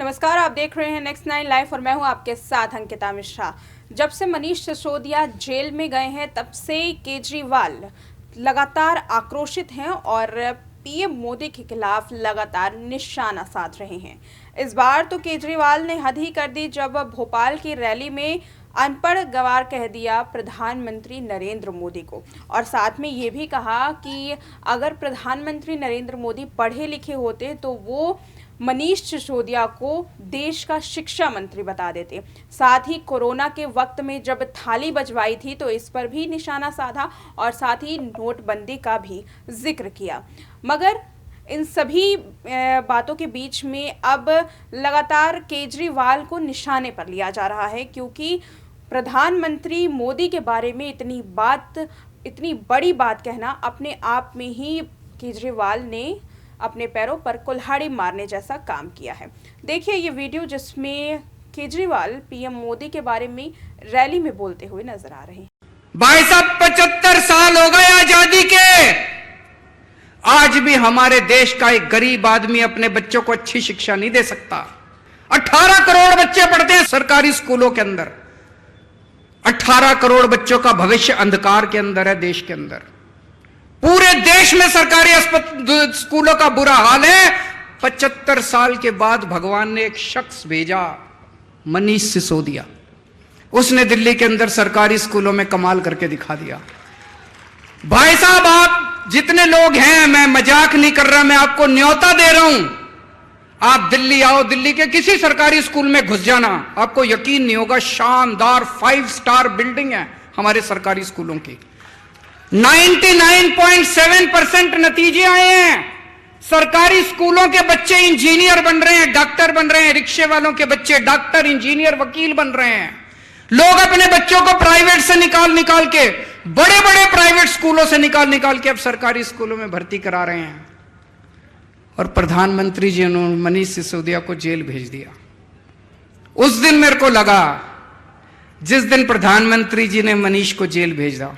नमस्कार, आप देख रहे हैं नेक्स्ट 9 लाइव और मैं हूं आपके साथ अंकिता मिश्रा। जब से मनीष सिसोदिया जेल में गए हैं तब से केजरीवाल लगातार आक्रोशित हैं और पीएम मोदी के खिलाफ लगातार निशाना साध रहे हैं। इस बार तो केजरीवाल ने हद ही कर दी जब भोपाल की रैली में अनपढ़ गवार कह दिया प्रधानमंत्री नरेंद्र मोदी को, और साथ में ये भी कहा कि अगर प्रधानमंत्री नरेंद्र मोदी पढ़े लिखे होते तो वो मनीष सिसोदिया को देश का शिक्षा मंत्री बता देते। साथ ही कोरोना के वक्त में जब थाली बजवाई थी तो इस पर भी निशाना साधा और साथ ही नोटबंदी का भी जिक्र किया। मगर इन सभी बातों के बीच में अब लगातार केजरीवाल को निशाने पर लिया जा रहा है, क्योंकि प्रधानमंत्री मोदी के बारे में इतनी बड़ी बात कहना अपने आप में ही केजरीवाल ने अपने पैरों पर कुल्हाड़ी मारने जैसा काम किया है। देखिए ये वीडियो जिसमें केजरीवाल पीएम मोदी के बारे में रैली में बोलते हुए नजर आ रहे हैं। भाई साहब 75 साल हो गए आजादी के, आज भी हमारे देश का एक गरीब आदमी अपने बच्चों को अच्छी शिक्षा नहीं दे सकता। 18 करोड़ बच्चे पढ़ते हैं सरकारी स्कूलों के अंदर। 18 करोड़ बच्चों का भविष्य अंधकार के अंदर है। देश के अंदर पूरे देश में सरकारी स्कूलों का बुरा हाल है। 75 साल के बाद भगवान ने एक शख्स भेजा, मनीष सिसोदिया। उसने दिल्ली के अंदर सरकारी स्कूलों में कमाल करके दिखा दिया। भाई साहब, आप जितने लोग हैं, मैं मजाक नहीं कर रहा, मैं आपको न्योता दे रहा हूं। आप दिल्ली आओ, दिल्ली के किसी सरकारी स्कूल में घुस जाना, आपको यकीन नहीं होगा, शानदार 5 स्टार बिल्डिंग है हमारे सरकारी स्कूलों की। 99.7% नतीजे आए हैं। सरकारी स्कूलों के बच्चे इंजीनियर बन रहे हैं, डॉक्टर बन रहे हैं। रिक्शे वालों के बच्चे डॉक्टर, इंजीनियर, वकील बन रहे हैं। लोग अपने बच्चों को प्राइवेट से निकाल के, बड़े बड़े प्राइवेट स्कूलों से निकाल के अब सरकारी स्कूलों में भर्ती करा रहे हैं। और प्रधानमंत्री जी ने मनीष सिसोदिया को जेल भेज दिया। उस दिन मेरे को लगा, जिस दिन प्रधानमंत्री जी ने मनीष को जेल भेजा,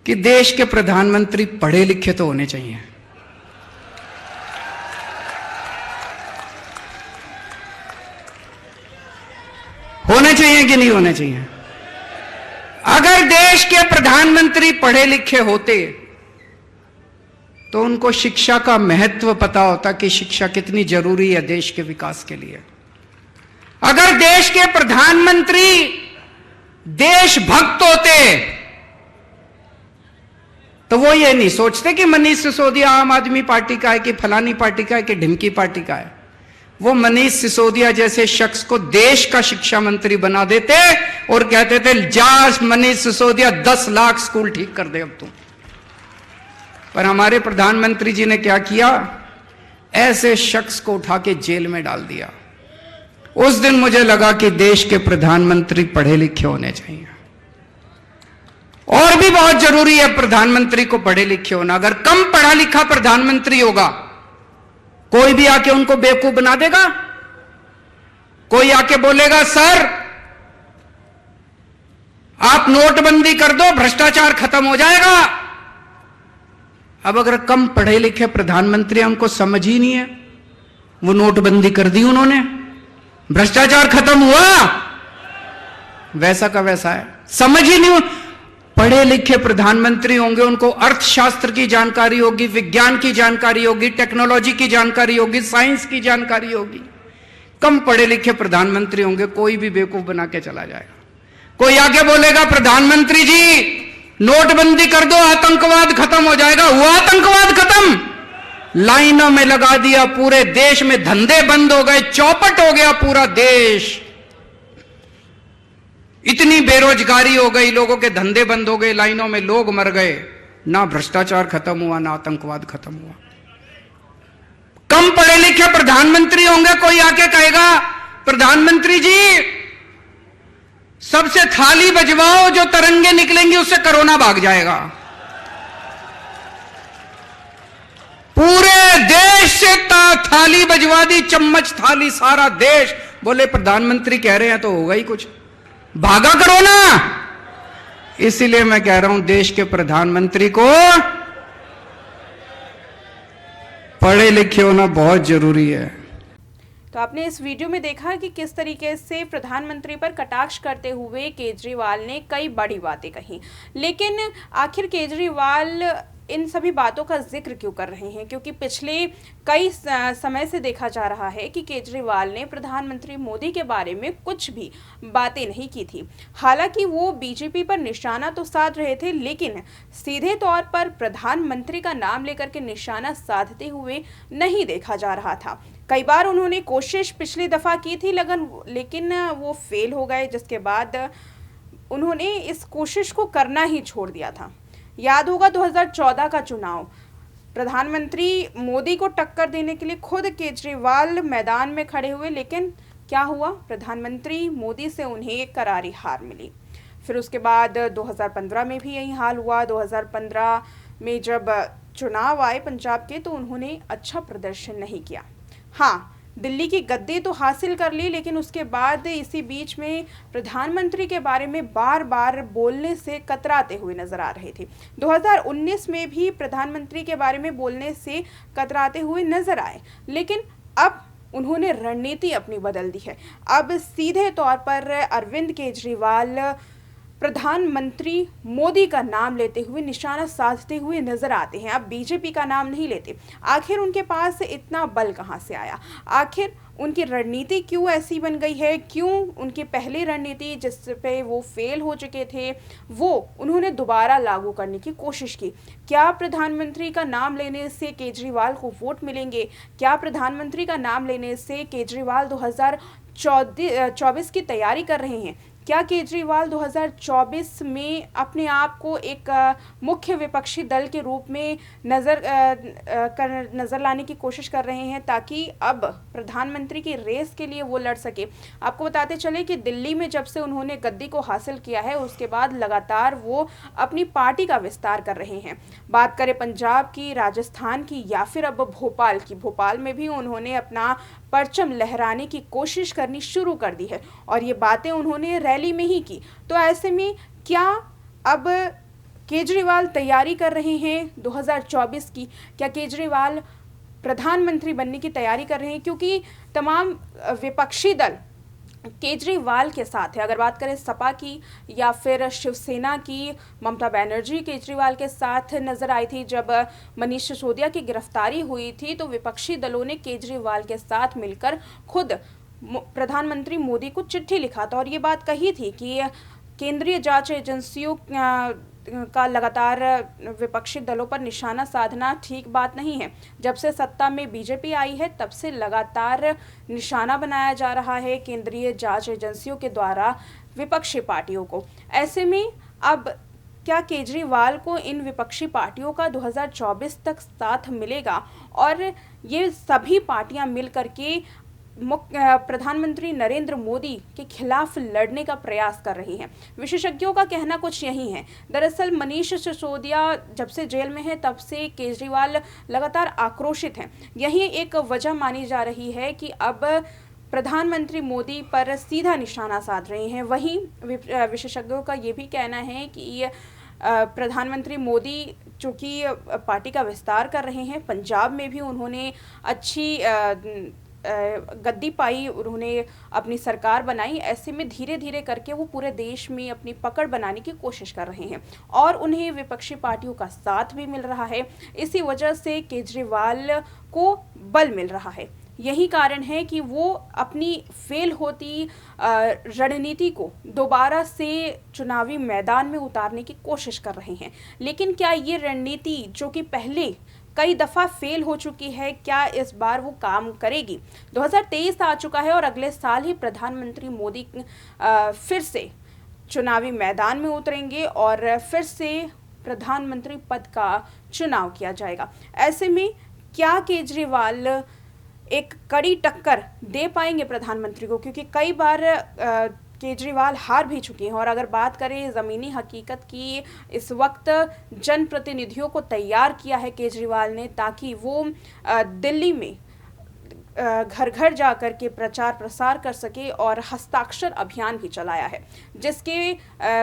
कि देश के प्रधानमंत्री पढ़े लिखे तो होने चाहिए। होने चाहिए कि नहीं होने चाहिए? अगर देश के प्रधानमंत्री पढ़े लिखे होते तो उनको शिक्षा का महत्व पता होता कि शिक्षा कितनी जरूरी है देश के विकास के लिए। अगर देश के प्रधानमंत्री देशभक्त होते तो वो ये नहीं सोचते कि मनीष सिसोदिया आम आदमी पार्टी का है, कि फलानी पार्टी का है, कि ढिमकी पार्टी का है। वो मनीष सिसोदिया जैसे शख्स को देश का शिक्षा मंत्री बना देते और कहते थे, जा मनीष सिसोदिया 10 लाख स्कूल ठीक कर दे अब तुम। पर हमारे प्रधानमंत्री जी ने क्या किया? ऐसे शख्स को उठा के जेल में डाल दिया। उस दिन मुझे लगा कि देश के प्रधानमंत्री पढ़े लिखे होने चाहिए। और भी बहुत जरूरी है प्रधानमंत्री को पढ़े लिखे होना। अगर कम पढ़ा लिखा प्रधानमंत्री होगा, कोई भी आके उनको बेवकूफ बना देगा। कोई आके बोलेगा, सर आप नोटबंदी कर दो, भ्रष्टाचार खत्म हो जाएगा। अब अगर कम पढ़े लिखे प्रधानमंत्री, हमको समझ ही नहीं है, वो नोटबंदी कर दी उन्होंने, भ्रष्टाचार खत्म हुआ, वैसा का वैसा है, समझ ही नहीं। पढ़े लिखे प्रधानमंत्री होंगे, उनको अर्थशास्त्र की जानकारी होगी, विज्ञान की जानकारी होगी, टेक्नोलॉजी की जानकारी होगी, साइंस की जानकारी होगी। कम पढ़े लिखे प्रधानमंत्री होंगे, कोई भी बेवकूफ बना के चला जाएगा। कोई आगे बोलेगा, प्रधानमंत्री जी नोटबंदी कर दो, आतंकवाद खत्म हो जाएगा। हुआ आतंकवाद खत्म? लाइनों में लगा दिया, पूरे देश में धंधे बंद हो गए, चौपट हो गया पूरा देश। इतनी बेरोजगारी हो गई, लोगों के धंधे बंद हो गए, लाइनों में लोग मर गए। ना भ्रष्टाचार खत्म हुआ, ना आतंकवाद खत्म हुआ। कम पढ़े लिखे प्रधानमंत्री होंगे, कोई आके कहेगा, प्रधानमंत्री जी सबसे थाली बजवाओ, जो तरंगे निकलेंगी उससे कोरोना भाग जाएगा। पूरे देश से थाली बजवा दी, चम्मच थाली, सारा देश। बोले प्रधानमंत्री कह रहे हैं तो होगा ही कुछ, भागा कोरोना। इसीलिए मैं कह रहा हूं, देश के प्रधानमंत्री को पढ़े लिखे होना बहुत जरूरी है। तो आपने इस वीडियो में देखा कि किस तरीके से प्रधानमंत्री पर कटाक्ष करते हुए केजरीवाल ने कई बड़ी बातें कही। लेकिन आखिर केजरीवाल इन सभी बातों का जिक्र क्यों कर रहे हैं? क्योंकि पिछले कई समय से देखा जा रहा है कि केजरीवाल ने प्रधानमंत्री मोदी के बारे में कुछ भी बातें नहीं की थी। हालांकि वो बीजेपी पर निशाना तो साध रहे थे, लेकिन सीधे तौर पर प्रधानमंत्री का नाम लेकर के निशाना साधते हुए नहीं देखा जा रहा था। कई बार उन्होंने कोशिश पिछली दफा की थी लेकिन वो फेल हो गए, जिसके बाद उन्होंने इस कोशिश को करना ही छोड़ दिया था। याद होगा 2014 का चुनाव, प्रधानमंत्री मोदी को टक्कर देने के लिए खुद केजरीवाल मैदान में खड़े हुए, लेकिन क्या हुआ? प्रधानमंत्री मोदी से उन्हें करारी हार मिली। फिर उसके बाद 2015 में भी यही हाल हुआ। 2015 में जब चुनाव आए पंजाब के, तो उन्होंने अच्छा प्रदर्शन नहीं किया। हाँ, दिल्ली की गद्दी तो हासिल कर ली, लेकिन उसके बाद इसी बीच में प्रधानमंत्री के बारे में बार बार बोलने से कतराते हुए नजर आ रहे थे। 2019 में भी प्रधानमंत्री के बारे में बोलने से कतराते हुए नजर आए, लेकिन अब उन्होंने रणनीति अपनी बदल दी है। अब सीधे तौर पर अरविंद केजरीवाल प्रधानमंत्री मोदी का नाम लेते हुए, निशाना साधते हुए नजर आते हैं। अब बीजेपी का नाम नहीं लेते। आखिर उनके पास इतना बल कहां से आया? आखिर उनकी रणनीति क्यों ऐसी बन गई है? क्यों उनकी पहली रणनीति जिस पे वो फेल हो चुके थे, वो उन्होंने दोबारा लागू करने की कोशिश की? क्या प्रधानमंत्री का नाम लेने से केजरीवाल को वोट मिलेंगे? क्या प्रधानमंत्री का नाम लेने से केजरीवाल 2024 की तैयारी कर रहे हैं? क्या केजरीवाल 2024 में अपने आप को एक मुख्य विपक्षी दल के रूप में नज़र लाने की कोशिश कर रहे हैं, ताकि अब प्रधानमंत्री की रेस के लिए वो लड़ सके? आपको बताते चले कि दिल्ली में जब से उन्होंने गद्दी को हासिल किया है, उसके बाद लगातार वो अपनी पार्टी का विस्तार कर रहे हैं। बात करें पंजाब की, राजस्थान की, या फिर अब भोपाल की, भोपाल में भी उन्होंने अपना परचम लहराने की कोशिश करनी शुरू कर दी है, और ये बातें उन्होंने रैली में ही की। तो ऐसे में क्या अब केजरीवाल तैयारी कर रहे हैं 2024 की? क्या केजरीवाल प्रधानमंत्री बनने की तैयारी कर रहे हैं? क्योंकि तमाम विपक्षी दल केजरीवाल के साथ है। अगर बात करें सपा की या फिर शिवसेना की, ममता बनर्जी केजरीवाल के साथ नजर आई थी। जब मनीष सिसोदिया की गिरफ्तारी हुई थी, तो विपक्षी दलों ने केजरीवाल के साथ मिलकर खुद प्रधानमंत्री मोदी को चिट्ठी लिखा था और ये बात कही थी कि केंद्रीय जांच एजेंसियों का लगातार विपक्षी दलों पर निशाना साधना ठीक बात नहीं है। जब से सत्ता में बीजेपी आई है, तब से लगातार निशाना बनाया जा रहा है केंद्रीय जांच एजेंसियों के द्वारा विपक्षी पार्टियों को। ऐसे में अब क्या केजरीवाल को इन विपक्षी पार्टियों का 2024 तक साथ मिलेगा और ये सभी पार्टियां मिलकर के प्रधानमंत्री नरेंद्र मोदी के खिलाफ लड़ने का प्रयास कर रही हैं? विशेषज्ञों का कहना कुछ यही है। दरअसल मनीष सिसोदिया जब से जेल में है, तब से केजरीवाल लगातार आक्रोशित हैं। यही एक वजह मानी जा रही है कि अब प्रधानमंत्री मोदी पर सीधा निशाना साध रहे हैं। वहीं विशेषज्ञों का ये भी कहना है कि प्रधानमंत्री मोदी चूँकि पार्टी का विस्तार कर रहे हैं, पंजाब में भी उन्होंने अच्छी गद्दी पाई, उन्होंने अपनी सरकार बनाई। ऐसे में धीरे धीरे करके वो पूरे देश में अपनी पकड़ बनाने की कोशिश कर रहे हैं और उन्हें विपक्षी पार्टियों का साथ भी मिल रहा है। इसी वजह से केजरीवाल को बल मिल रहा है। यही कारण है कि वो अपनी फेल होती रणनीति को दोबारा से चुनावी मैदान में उतारने की कोशिश कर रहे हैं। लेकिन क्या ये रणनीति, जो कि पहले कई दफ़ा फेल हो चुकी है, क्या इस बार वो काम करेगी? 2023 आ चुका है और अगले साल ही प्रधानमंत्री मोदी फिर से चुनावी मैदान में उतरेंगे और फिर से प्रधानमंत्री पद का चुनाव किया जाएगा। ऐसे में क्या केजरीवाल एक कड़ी टक्कर दे पाएंगे प्रधानमंत्री को? क्योंकि कई बार केजरीवाल हार भी चुके हैं। और अगर बात करें ज़मीनी हकीकत की, इस वक्त जनप्रतिनिधियों को तैयार किया है केजरीवाल ने, ताकि वो दिल्ली में घर घर जा कर के प्रचार प्रसार कर सके और हस्ताक्षर अभियान भी चलाया है, जिसके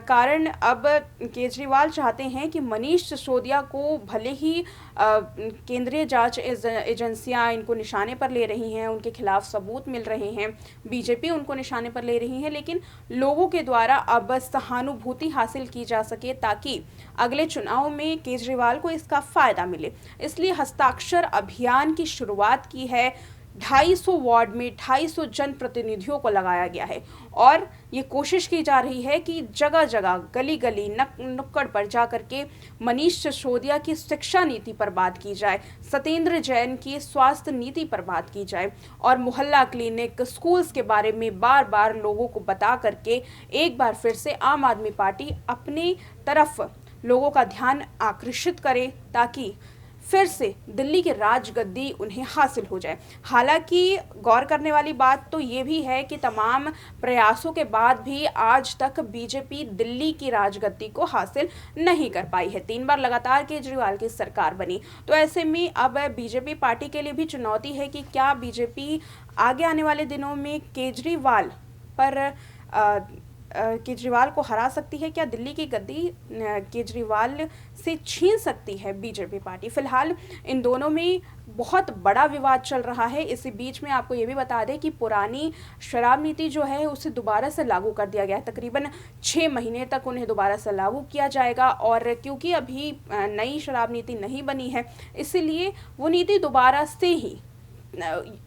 कारण अब केजरीवाल चाहते हैं कि मनीष सिसोदिया को भले ही केंद्रीय जांच एजेंसियां इनको निशाने पर ले रही हैं, उनके खिलाफ सबूत मिल रहे हैं, बीजेपी उनको निशाने पर ले रही है, लेकिन लोगों के द्वारा अब सहानुभूति हासिल की जा सके ताकि अगले चुनाव में केजरीवाल को इसका फायदा मिले। इसलिए हस्ताक्षर अभियान की शुरुआत की है। 250 वार्ड में 250 जनप्रतिनिधियों को लगाया गया है और ये कोशिश की जा रही है कि जगह जगह गली गली नुक्कड़ पर जाकर के मनीष सिसोदिया की शिक्षा नीति पर बात की जाए, सत्येंद्र जैन की स्वास्थ्य नीति पर बात की जाए और मोहल्ला क्लिनिक, स्कूल्स के बारे में बार बार लोगों को बता करके एक बार फिर से आम आदमी पार्टी अपनी तरफ लोगों का ध्यान आकर्षित करे ताकि फिर से दिल्ली की राजगद्दी उन्हें हासिल हो जाए। हालांकि गौर करने वाली बात तो ये भी है कि तमाम प्रयासों के बाद भी आज तक बीजेपी दिल्ली की राजगद्दी को हासिल नहीं कर पाई है। 3 बार लगातार केजरीवाल की सरकार बनी, तो ऐसे में अब बीजेपी पार्टी के लिए भी चुनौती है कि क्या बीजेपी आगे आने वाले दिनों में केजरीवाल को हरा सकती है, क्या दिल्ली की गद्दी केजरीवाल से छीन सकती है बीजेपी पार्टी। फिलहाल इन दोनों में बहुत बड़ा विवाद चल रहा है। इसी बीच में आपको ये भी बता दें कि पुरानी शराब नीति जो है उसे दोबारा से लागू कर दिया गया है। तकरीबन 6 महीने तक उन्हें दोबारा से लागू किया जाएगा और क्योंकि अभी नई शराब नीति नहीं बनी है, इसीलिए वो नीति दोबारा से ही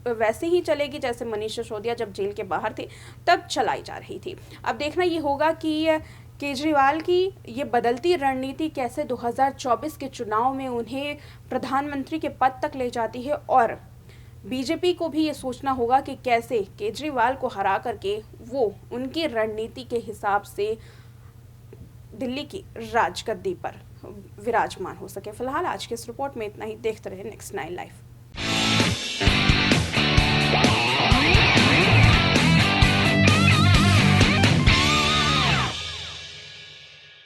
वैसे ही चलेगी जैसे मनीष सिसोदिया जब जेल के बाहर थे तब चलाई जा रही थी। अब देखना ये होगा कि केजरीवाल की ये बदलती रणनीति कैसे 2024 के चुनाव में उन्हें प्रधानमंत्री के पद तक ले जाती है और बीजेपी को भी ये सोचना होगा कि कैसे केजरीवाल को हरा करके वो उनकी रणनीति के हिसाब से दिल्ली की राजगद्दी पर विराजमान हो सके। फिलहाल आज के इस रिपोर्ट में इतना ही। देखते रहे नेक्स्ट 9 लाइव।